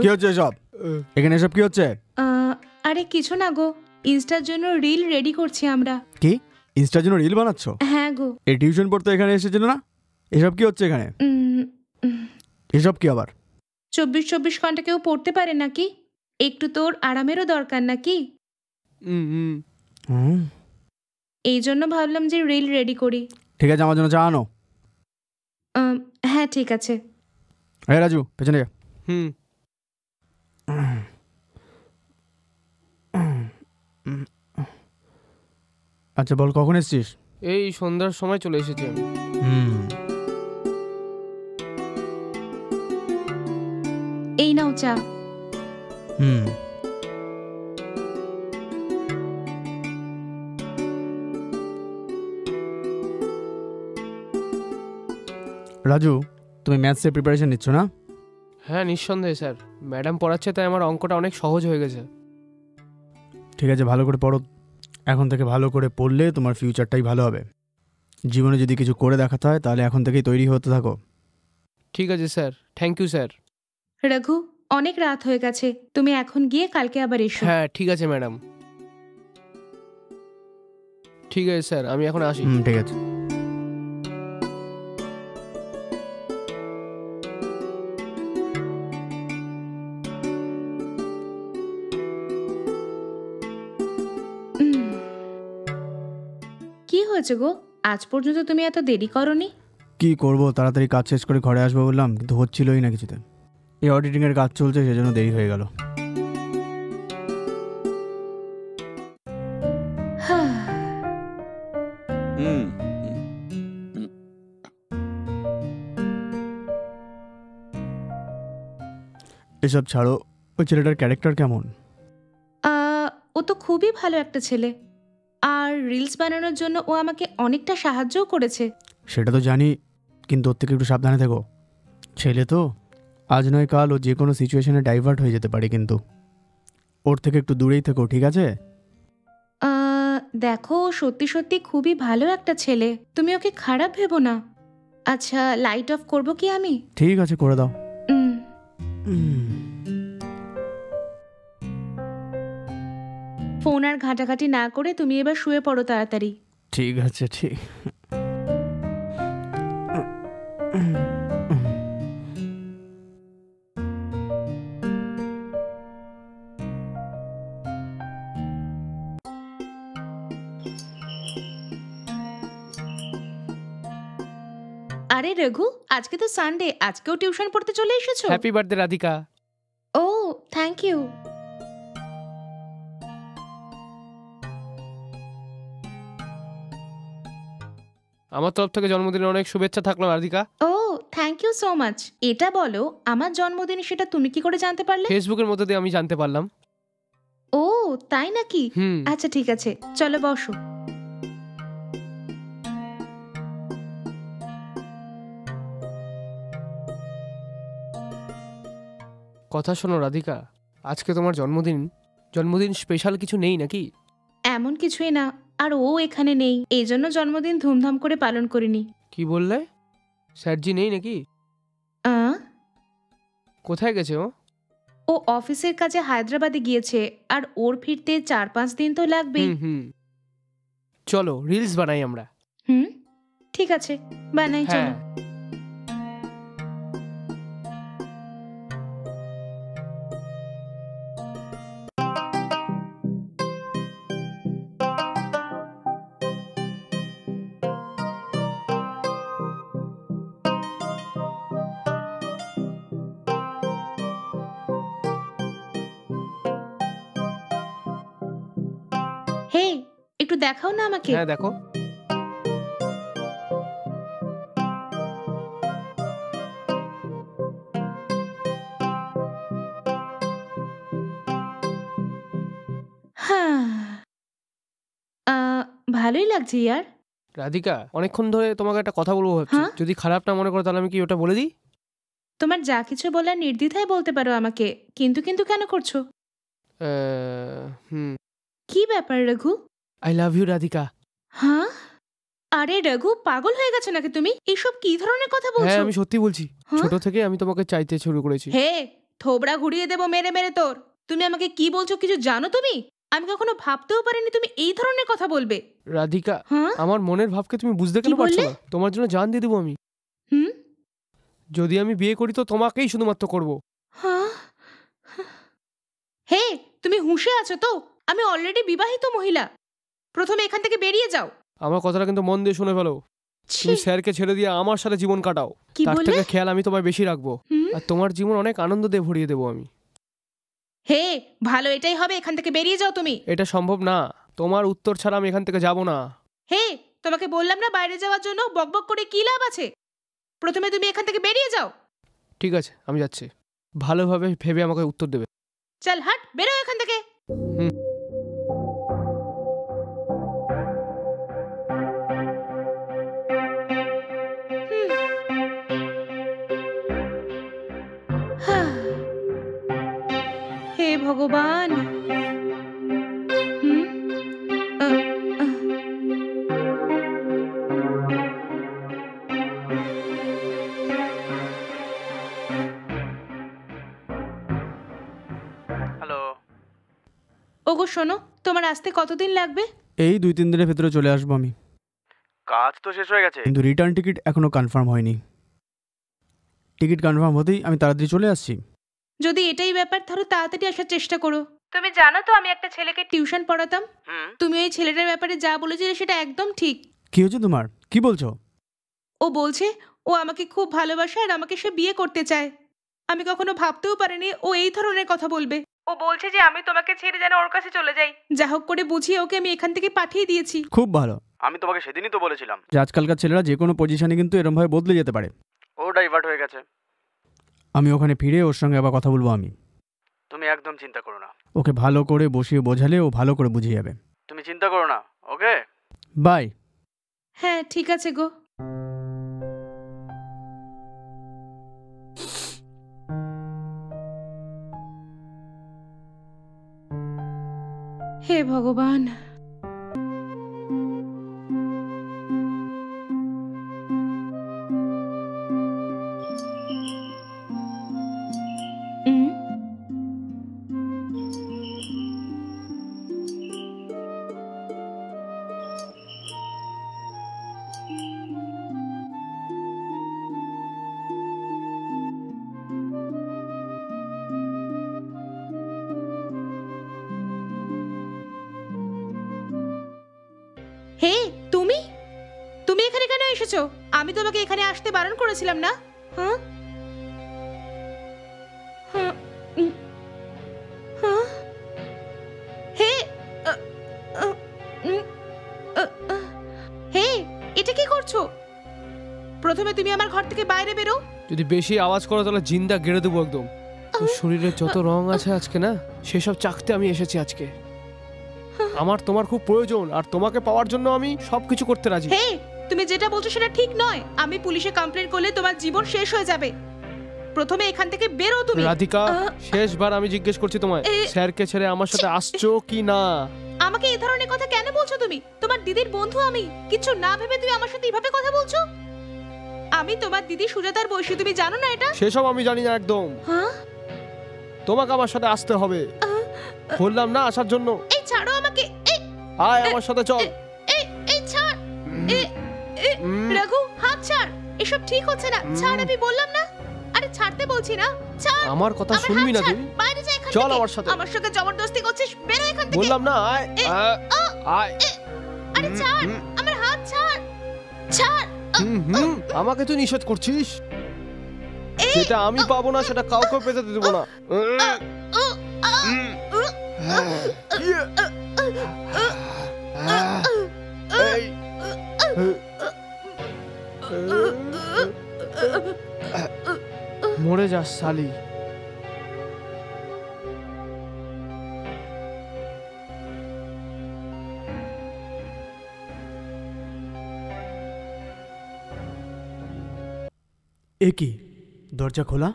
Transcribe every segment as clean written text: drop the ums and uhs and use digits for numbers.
কি হচ্ছে সব এখানে? সব কি হচ্ছে? আরে কিছু না গো, ইনস্টার জন্য রিল রেডি করছি আমরা। কি ইনস্টার জন্য রিল বানাচ্ছো? হ্যাঁ গো। এই টিউশন পড়তে এখানে এসেছিল না? এসব কি হচ্ছে এখানে? এসব কি আবার? 24 ঘন্টা কেউ পড়তে পারে নাকি? একটু তোর আরামেরও দরকার নাকি? এই জন্য ভাবলাম যে রিল রেডি করি। ঠিক আছে, আমার জন্য চা আনো। হ্যাঁ ঠিক আছে। এই রাজু, পেছনে যা। আচ্ছা বল, কখন এসেছিস? এই সন্ধ্যার সময় চলে এসেছি আমি। এই নাও চা। রাজু, তুমি ম্যাথসের প্রিপারেশন নিচ্ছ না? হ্যাঁ নিঃসন্দেহে স্যার, ম্যাডাম পড়াচ্ছে তাই আমার অঙ্কটা অনেক সহজ হয়ে গেছে। ঠিক আছে, ভালো করে পড়ো। এখন থেকে ভালো করে পড়লে তোমার ফিউচারটাই ভালো হবে। জীবনে যদি কিছু করে দেখাতে হয় তাহলে এখন থেকেই তৈরি হতে থাকো। ঠিক আছে sir, thank you sir. Raghu, অনেক রাত হয়ে গেছে, তুমি এখন গিয়ে কালকে আবার এসো। হ্যাঁ ঠিক আছে ম্যাডাম। ঠিক আছে স্যার, আমি এখন আসি। ঠিক আছে। কি হয়েছে গো, আজ পর্যন্ত তুমি এত দেরি করনি? কি করব, তাড়াতাড়ি কাজ শেষ করে ঘরে আসবো বললাম, কিন্তু হচ্ছিলই না কিছুতে। এই অডিটিংয়ের কাজ চলছে, সেজন্য দেরি হয়ে গেল। এসব ছাড়ো, ওই ছেলেটার ক্যারেক্টার কেমন? ও তো খুবই ভালো একটা ছেলে, আর রিলস বানানোর জন্য ও আমাকে অনেকটা সাহায্যও করেছে। সেটা তো জানি, কিন্তু ওর থেকে একটু সাবধানে থেকো। ছেলে তো, আজ নয় কাল ও যে কোনো সিচুয়েশনে ডাইভার্ট হয়ে যেতে পারে, কিন্তু ওর থেকে একটু দূরেই থেকো, ঠিক আছে? দেখো, সত্যি সত্যি খুবই ভালো একটা ছেলে, তুমি ওকে খারাপ ভেবো না। আচ্ছা, লাইট অফ করবো কি আমি? ঠিক আছে, করে দাও। ফোন আর ঘাটাঘাটি না করে তুমি এবার শুয়ে পড়ো তাড়াতাড়ি। ঠিক আছে, ঠিক। আরে রঘু, আজকে তো সানডে, আজকেও টিউশন পড়তে চলে এসেছো? Happy birthday Radhika. ও থ্যাংক ইউ। আমার তরফ থেকে জন্মদিনের অনেক শুভেচ্ছা থাকলো রাধিকা। ও থ্যাংক ইউ সো মাচ। এটা বলো, আমার জন্মদিন সেটা তুমি কি করে জানতে পারলে? ফেসবুকের মধ্যে দিয়ে আমি জানতে পারলাম। ও তাই নাকি? আচ্ছা ঠিক আছে, চলো বসো। কথা শোনো রাধিকা, আজকে তোমার জন্মদিন স্পেশাল কিছু নেই নাকি? এমন কিছুই না, আর ও এখানে নেই, এই জন্য জন্মদিন ধুমধাম করে পালন করিনি। কি বললে? স্যারজি নেই নাকি? কোথায় গেছে ও? ও অফিসের কাজে হায়দ্রাবাদে গিয়েছে, আর ওর ফিরতে 4-5 দিন তো লাগবেই। চলো রিলস বানাই আমরা। ঠিক আছে, বানাই, চলো। হে, একটু দেখাও না আমাকে। হ্যাঁ দেখো। হ্যাঁ, ভালোই লাগছে ইয়ার। রাধিকা, অনেকক্ষণ ধরে তোমাকে একটা কথা বলবো ভাবছি। হ্যাঁ? যদি খারাপ না মনে করো তাহলে আমি কি ওটা বলে দিই? তোমার যা কিছু বলার নির্দ্বিধায় বলতে পারো আমাকে, কিন্তু কিন্তু কেন করছো? হুম। কি ব্যাপার Raghu? I love you Radhika. হ্যাঁ? আরে রঘু, পাগল হয়ে গেছো নাকি তুমি? এসব কি ধরনের কথা হ্যাঁ, বলছো? আমি সত্যি বলছি। হ্যাঁ? ছোট থেকে আমি তোমাকে চাইতে শুরু করেছি। হে, থোবড়া ঘুরিয়ে দেবো মেরে মেরে তোর। তুমি আমাকে কি বলছো কিছু জানো তুমি? আমি কখনো ভাবতেও পারিনি তুমি এই ধরনের কথা বলবে। রাধিকা, হ্যাঁ? আমার মনের ভাবকে তুমি বুঝতে কেন কি পারছো বললে? না? তোমার জন্য জান দিয়ে দেবো আমি। হুম? যদি আমি বিয়ে করি তো তোমাকেই শুধুমাত্র করব। হ্যাঁ? হে, তুমি হুঁশে আছো তো? আমি অলরেডি বিবাহিত মহিলা। প্রথমে এখান থেকে বেরিয়ে যাও। আমার কথাটা কিন্তু মন দিয়ে শুনে ফেলো। ছি, তুমি স্যারকে ছেড়ে দিয়ে আমার সাথে জীবন কাটাও। কি তার বললে? থেকে খেয়াল আমি তোমায় বেশি রাখবো। হুম? আর তোমার জীবন অনেক আনন্দ দিয়ে ভরিয়ে দেবো আমি। হে, ভালো এটাই হবে, এখান থেকে বেরিয়ে যাও তুমি। এটা সম্ভব না। তোমার উত্তর ছাড়া আমি এখান থেকে যাব না। হে, তোমাকে বললাম না বাইরে যাওয়ার জন্য, বকবক করে কি লাভ আছে? প্রথমে তুমি এখান থেকে বেরিয়ে যাও। ঠিক আছে, আমি যাচ্ছি। ভালোভাবে ভেবে আমাকে উত্তর দেবে। চল হাট, বেরো এখান থেকে। হুম। হুম। হাহ। হে ভগবান। হুম? আহ, আহ। হ্যালো। ওগো শোনো, তোমার আসতে কতদিন লাগবে? এই 2-3 দিনের ভেতরে চলে আসবো আমি। কাজ তো শেষ হয়ে গেছে, কিন্তু রিটার্ন টিকিট এখনো কনফার্ম হয়নি। টিকিট কনফার্ম হতেই আমি তাড়াতাড়ি চলে আসছি। যদি এটাই ব্যাপার, তাহলে তাড়াতাড়ি আসার চেষ্টা করো। তুমি জানো তো আমি একটা ছেলেকে টিউশন পড়াতাম। তুমি ওই ছেলেটার ব্যাপারে যা বলেছিলে সেটা একদম ঠিক। কি হয়েছে তোমার? কি বলছো? ও বলছে ও আমাকে খুব ভালোবাসে আর আমাকে সে বিয়ে করতে চায়। আমি কখনো ভাবতেও পারিনি ও এই ধরনের কথা বলবে। ও বলছে যে আমি তোমাকে ছেড়ে যেন ওর কাছে চলে যাই। যা হোক করে বুঝিয়ে ওকে আমি এখান থেকে পাঠিয়ে দিয়েছি। খুব ভালো। আমি তোমাকে সেদিনই তো বলেছিলাম যে আজকালকার ছেলেরা যে কোনো পজিশনে কিন্তু এরমভাবে বদলে যেতে পারে। ও ডাইভার্ট হয়ে গেছে। আমি ওখানে ফিরে ওর সঙ্গে আবার কথা বলবো আমি। তুমি একদম চিন্তা করো না। ওকে ভালো করে বসিয়ে বোঝালে ও ভালো করে বুঝে যাবে। তুমি চিন্তা করো না, ওকে? বাই। হ্যাঁ ঠিক আছে গো। হে ভগবান। উম, হে, তুমি তুমি এখানে কেন এসেছো? আমি তোমাকে এখানে আসতে বারণ করেছিলাম না? হ্যাঁ? হ্যাঁ, হ্যাঁ? হে, আ, আ, উম, আ, আ, হে, এটা কি করছো? প্রথমে তুমি আমার ঘর থেকে বাইরে বেরো। যদি বেশি আওয়াজ করো তাহলে জিন্দা গেড়ে দেবো একদম। তোর শরীরে যত রং আছে আজকে না, সেসব চাকতে আমি এসেছি আজকে। আমার তোমার খুব প্রয়োজন, আর তোমাকে পাওয়ার জন্য আমি সবকিছু করতে রাজি। হে, তুমি যেটা বলছো সেটা ঠিক নয়। আমি পুলিশে কমপ্লেন করলে তোমার জীবন শেষ হয়ে যাবে। প্রথমে এখান থেকে বেরো তুমি। রাধিকা, শেষবার আমি জিজ্ঞেস করছি তোমায়, স্যারকে ছেড়ে আমার সাথে আসছো কি না? আমাকে এই ধরনের কথা কেন বলছো তুমি? তোমার দিদির বন্ধু আমি। কিছু না ভেবে তুমি আমার সাথে এভাবে কথা বলছো? আমি তোমার দিদি সুজাতার বয়সী, তুমি জানো না এটা? সেসব আমি জানি না একদম। হ্যাঁ? তোমাকে আমার সাথে আসতে হবে। বললাম না আসার জন্য। এই ছাড়ো আমাকে। এই আয় আমার সাথে চল। এই এই ছাড়। রঘু, হাত ছাড়। এসব ঠিক হচ্ছে না। ছাড়, আমি বললাম না। আরে ছাড়তে বলছি না। ছাড়। আমার কথা আমার শুনবি হাত না ছাড়। তুই? বাইরে যা এখান চল থেকে। আমার সাথে। আমার সঙ্গে জবরদস্তি করছিস, বেরো এখান থেকে। বললাম না আয়। আয়। আরে ছাড়, আমার হাত ছাড়। ছাড়। আমাকে তুই নিষেধ করছিস? যেটা আমি পাবো না সেটা কাউকে পেতে দেবো না। মরে যাস শালি। এ কি, দরজা খোলা?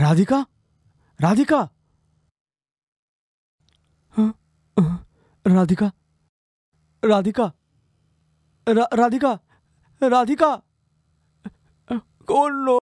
রাধিকা, রাধিকা, রাধিকা, রাধিকা, রাধিকা, রাধিকা, কোন লোক?